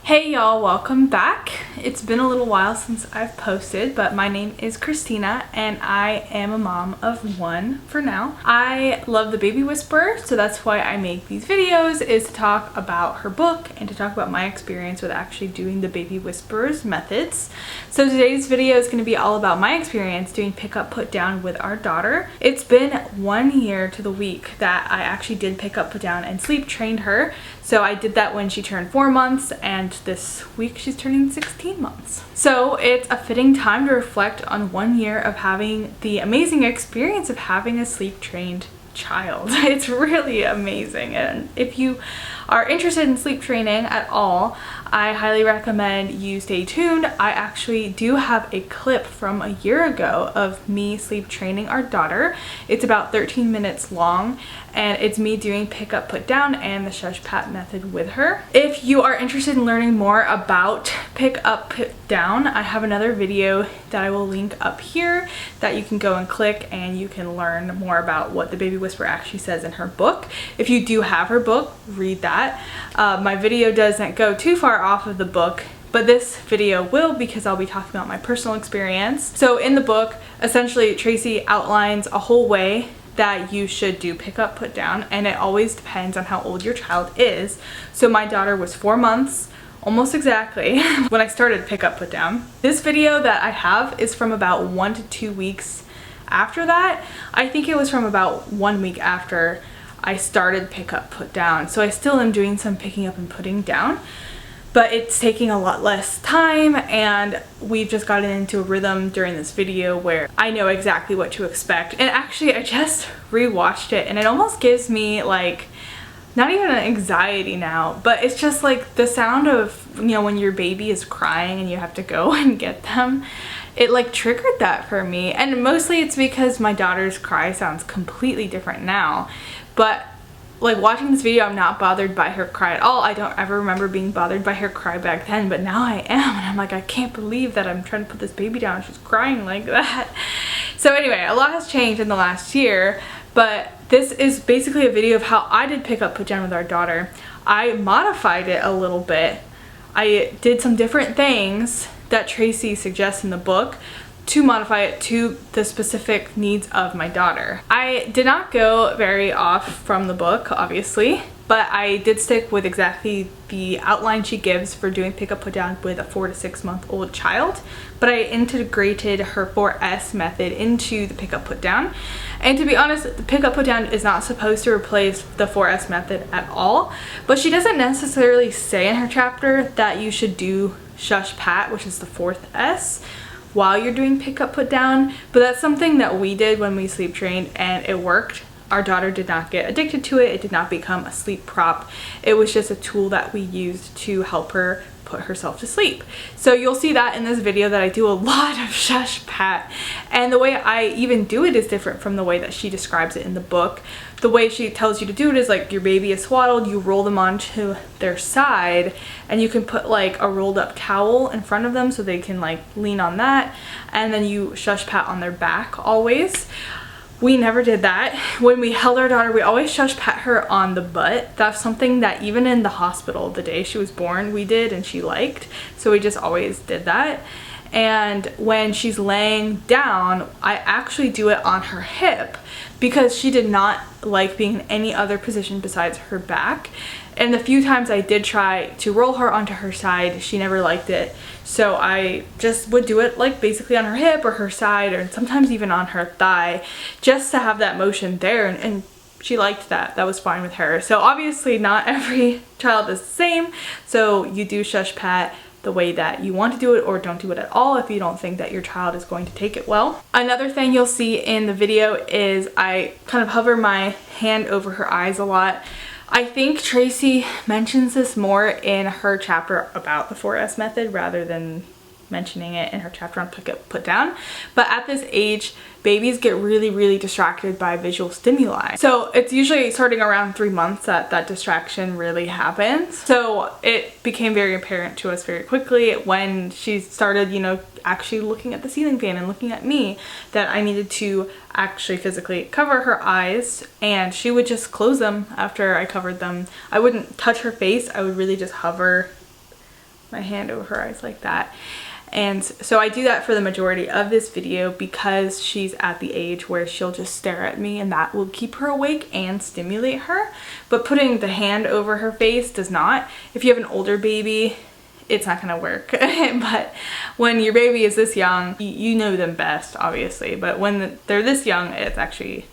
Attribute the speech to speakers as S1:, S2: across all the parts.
S1: Hey y'all, welcome back. It's been a little while since I've posted, but my name is Christina and I am a mom of one for now. I love the Baby Whisperer, so that's why I make these videos, is to talk about her book and to talk about my experience with actually doing the Baby Whisperer's methods. So today's video is going to be all about my experience doing pick up put down with our daughter. It's been 1 year to the week that I actually did pick up put down and sleep trained her. So I did that when she turned 4 months, and this week she's turning 16 months. So it's a fitting time to reflect on 1 year of having the amazing experience of having a sleep trained child. It's really amazing, and if you are interested in sleep training at all, I highly recommend you stay tuned. I actually do have a clip from a year ago of me sleep training our daughter. It's about 13 minutes long, and it's me doing pick up put down and the shush pat method with her. If you are interested in learning more about pick up put down, I have another video that I will link up here that you can go and click, and you can learn more about what the Baby Whisperer actually says in her book. If you do have her book, read that. My video doesn't go too far off of the book, but this video will, because I'll be talking about my personal experience. So in the book, essentially Tracy outlines a whole way that you should do pick up put down, and it always depends on how old your child is. So my daughter was 4 months, almost exactly, when I started pick up put down. This video that I have is from about 1 to 2 weeks after that. I think it was from about 1 week after I started pick up put down. So I still am doing some picking up and putting down, but it's taking a lot less time, and we've just gotten into a rhythm during this video where I know exactly what to expect. And actually I just rewatched it, and it almost gives me like, not even an anxiety now, but it's just like the sound of, you know, when your baby is crying and you have to go and get them. It like triggered that for me, and mostly it's because my daughter's cry sounds completely different now. But like watching this video, I'm not bothered by her cry at all. I don't ever remember being bothered by her cry back then, but now I am, and I'm like, I can't believe that I'm trying to put this baby down, she's crying like that. So anyway, a lot has changed in the last year, but this is basically a video of how I did pick up put down with our daughter. I modified it a little bit. I did some different things that Tracy suggests in the book to modify it to the specific needs of my daughter. I did not go very off from the book, obviously, but I did stick with exactly the outline she gives for doing pick up put down with a 4 to 6 month old child. But I integrated her 4S method into the pick up put down. And to be honest, the pick up put down is not supposed to replace the 4S method at all, but she doesn't necessarily say in her chapter that you should do shush pat, which is the 4th S, while you're doing pick up put down. But that's something that we did when we sleep trained, and it worked. Our daughter did not get addicted to it. It did not become a sleep prop. It was just a tool that we used to help her put herself to sleep. So you'll see that in this video that I do a lot of shush pat, and the way I even do it is different from the way that she describes it in the book. The way she tells you to do it is like your baby is swaddled, you roll them onto their side, and you can put like a rolled up towel in front of them so they can like lean on that, and then you shush pat on their back always. We never did that. When we held our daughter, we always shush pat her on the butt. That's something that even in the hospital the day she was born we did, and she liked, so we just always did that. And when she's laying down, I actually do it on her hip, because she did not like being in any other position besides her back. And the few times I did try to roll her onto her side, she never liked it. So I just would do it like basically on her hip or her side, or sometimes even on her thigh, just to have that motion there. And she liked that. That was fine with her. So obviously not every child is the same. So you do shush pat the way that you want to do it, or don't do it at all if you don't think that your child is going to take it well. Another thing you'll see in the video is I kind of hover my hand over her eyes a lot. I think Tracy mentions this more in her chapter about the 4S method rather than mentioning it in her chapter on pick up put down. But at this age, babies get really distracted by visual stimuli. So it's usually starting around 3 months that that distraction really happens. So it became very apparent to us very quickly when she started, you know, actually looking at the ceiling fan and looking at me, that I needed to actually physically cover her eyes, and she would just close them after I covered them. I wouldn't touch her face, I would really just hover my hand over her eyes like that. And so I do that for the majority of this video because she's at the age where she'll just stare at me, and that will keep her awake and stimulate her. But putting the hand over her face does not. If you have an older baby, it's not gonna work. But when your baby is this young, you know them best, obviously. But when they're this young, it's actually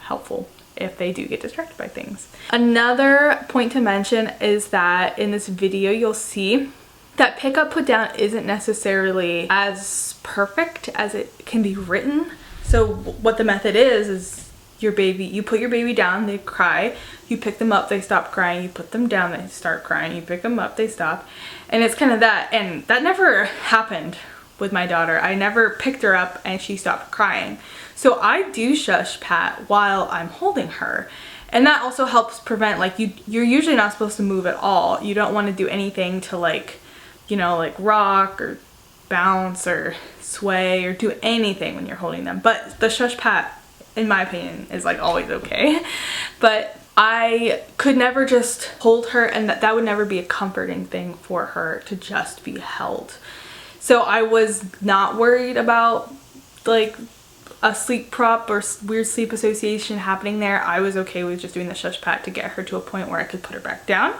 S1: helpful if they do get distracted by things. Another point to mention is that in this video, you'll see that pick up, put down isn't necessarily as perfect as it can be written. So what the method is your baby, you put your baby down, they cry, you pick them up, they stop crying, you put them down, they start crying, you pick them up, they stop. And it's kind of that, and that never happened with my daughter. I never picked her up and she stopped crying. So I do shush pat while I'm holding her. And that also helps prevent, like, you're usually not supposed to move at all. You don't want to do anything to, like, you know, like rock or bounce or sway or do anything when you're holding them. But the shush pat, in my opinion, is like always okay. But I could never just hold her, and that would never be a comforting thing for her to just be held. So I was not worried about like a sleep prop or weird sleep association happening there. I was okay with just doing the shush pat to get her to a point where I could put her back down.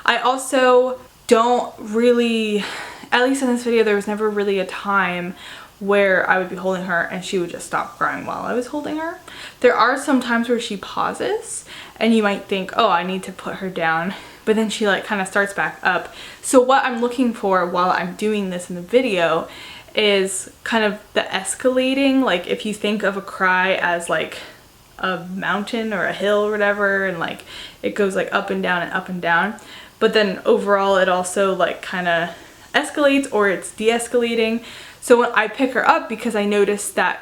S1: I also don't really, at least in this video, there was never really a time where I would be holding her and she would just stop crying while I was holding her. There are some times where she pauses and you might think, oh, I need to put her down, but then she like kind of starts back up. So what I'm looking for while I'm doing this in the video is kind of the escalating. Like if you think of a cry as like a mountain or a hill or whatever, and like it goes like up and down and up and down. But then overall it also like kind of escalates, or it's de-escalating. So when I pick her up, because I noticed that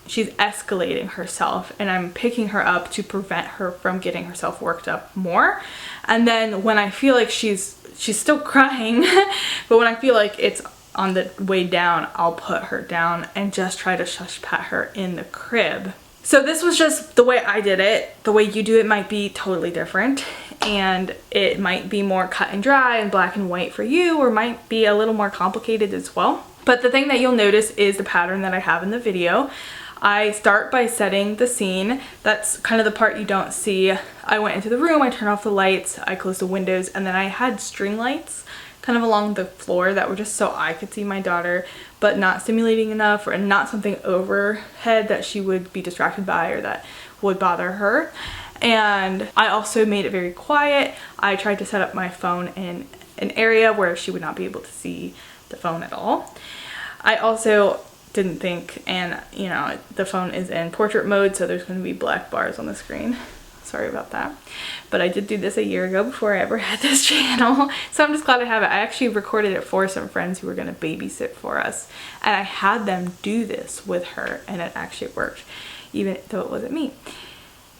S1: she's escalating herself, and I'm picking her up to prevent her from getting herself worked up more. And then when I feel like she's still crying, but when I feel like it's on the way down, I'll put her down and just try to shush pat her in the crib. So this was just the way I did it. The way you do it might be totally different, and it might be more cut and dry and black and white for you, or might be a little more complicated as well. But the thing that you'll notice is the pattern that I have in the video. I start by setting the scene. That's kind of the part you don't see. I went into the room, I turned off the lights, I closed the windows, and then I had string lights kind of along the floor that were just so I could see my daughter, but not stimulating enough, or not something overhead that she would be distracted by or that would bother her. And I also made it very quiet. I tried to set up my phone in an area where she would not be able to see the phone at all. I also didn't think, and you know, the phone is in portrait mode, so there's going to be black bars on the screen. Sorry about that. But I did do this a year ago before I ever had this channel. So I'm just glad I have it. I actually recorded it for some friends who were going to babysit for us. And I had them do this with her, and it actually worked, even though it wasn't me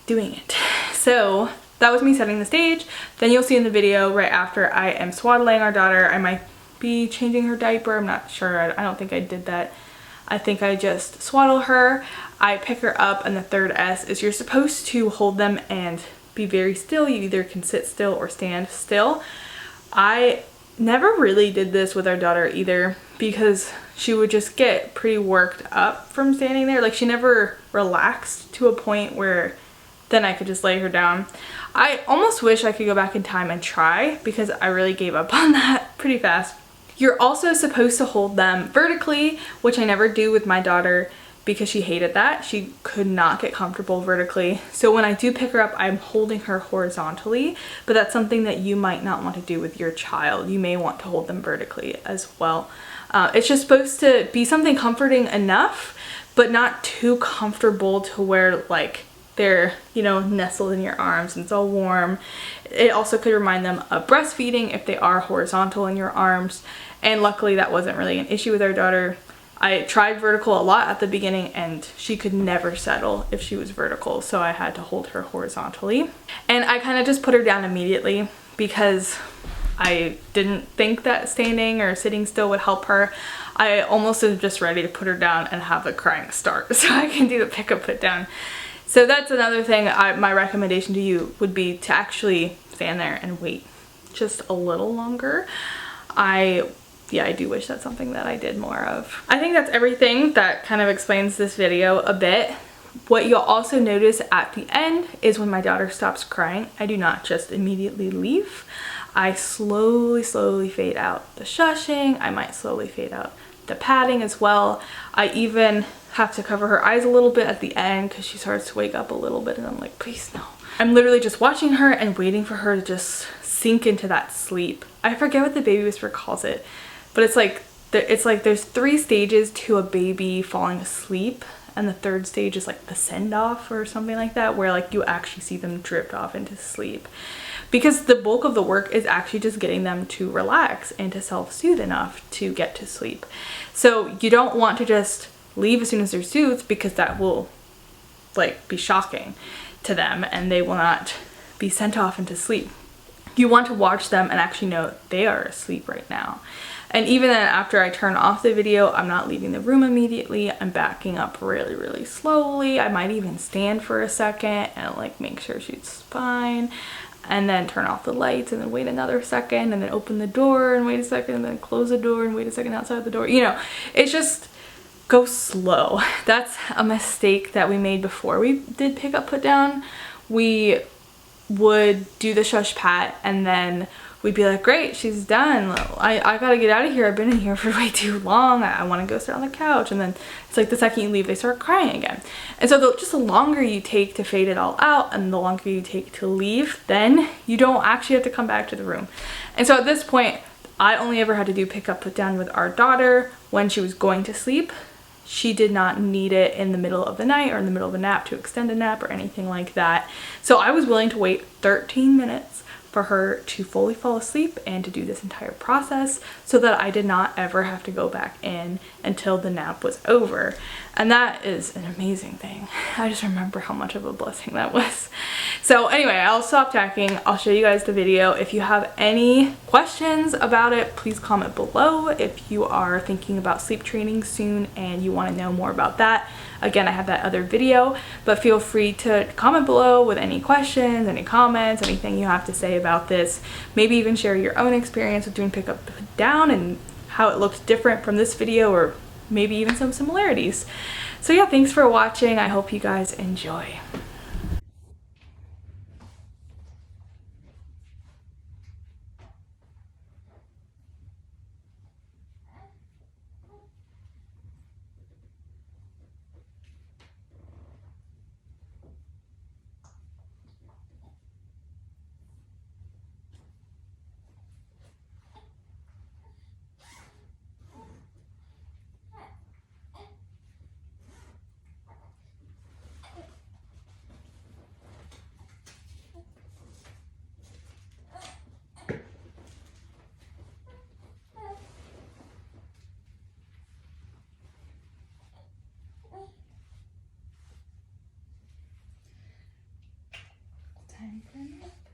S1: doing it. So that was me setting the stage. Then you'll see in the video right after I am swaddling our daughter. I might be changing her diaper. I'm not sure. I don't think I did that. I think I just swaddle her. I pick her up, and the third S is you're supposed to hold them and be very still. You either can sit still or stand still. I never really did this with our daughter either, because she would just get pretty worked up from standing there. Like she never relaxed to a point where then I could just lay her down. I almost wish I could go back in time and try, because I really gave up on that pretty fast. You're also supposed to hold them vertically, which I never do with my daughter because she hated that. She could not get comfortable vertically. So when I do pick her up, I'm holding her horizontally, but that's something that you might not want to do with your child. You may want to hold them vertically as well. It's just supposed to be something comforting enough, but not too comfortable to where like they're, you know, nestled in your arms and it's all warm. It also could remind them of breastfeeding if they are horizontal in your arms. And luckily that wasn't really an issue with our daughter. I tried vertical a lot at the beginning and she could never settle if she was vertical, so I had to hold her horizontally. And I kind of just put her down immediately because I didn't think that standing or sitting still would help her. I almost was just ready to put her down and have the crying start so I can do the pick up put down. So that's another thing. My recommendation to you would be to actually stand there and wait just a little longer. Yeah, I do wish that's something that I did more of. I think that's everything that kind of explains this video a bit. What you'll also notice at the end is when my daughter stops crying, I do not just immediately leave. I slowly fade out the shushing. I might slowly fade out the patting as well. I even have to cover her eyes a little bit at the end because she starts to wake up a little bit and I'm like, please no. I'm literally just watching her and waiting for her to just sink into that sleep. I forget what the baby whisperer calls it, but it's like there's 3 stages to a baby falling asleep, and the 3rd stage is like the send-off or something like that, where like you actually see them drift off into sleep, because the bulk of the work is actually just getting them to relax and to self-soothe enough to get to sleep. So you don't want to just leave as soon as they're soothed, because that will like be shocking to them and they will not be sent off into sleep. You want to watch them and actually know they are asleep right now. And even then, after I turn off the video, I'm not leaving the room immediately. I'm backing up really slowly. I might even stand for a second and like make sure she's fine, and then turn off the lights and then wait another second, and then open the door and wait a second, and then close the door and wait a second outside the door. You know, it's just go slow. That's a mistake that we made before we did pick up, put down. We would do the shush pat and then we'd be like, great, she's done. I gotta get out of here. I've been in here for way too long. I want to go sit on the couch. And then it's like the second you leave, they start crying again. And so just the longer you take to fade it all out and the longer you take to leave, then you don't actually have to come back to the room. And so at this point, I only ever had to do pick up, put down with our daughter when she was going to sleep. She did not need it in the middle of the night or in the middle of a nap to extend a nap or anything like that. So I was willing to wait 13 minutes for her to fully fall asleep and to do this entire process so that I did not ever have to go back in until the nap was over. And that is an amazing thing. I just remember how much of a blessing that was. So anyway, I'll stop talking. I'll show you guys the video. If you have any questions about it, please comment below. If you are thinking about sleep training soon and you want to know more about that, again, I have that other video, but feel free to comment below with any questions, any comments, anything you have to say about this. Maybe even share your own experience with doing pick up, put down and how it looked different from this video, or maybe even some similarities. So yeah, thanks for watching. I hope you guys enjoy. Time for a nap.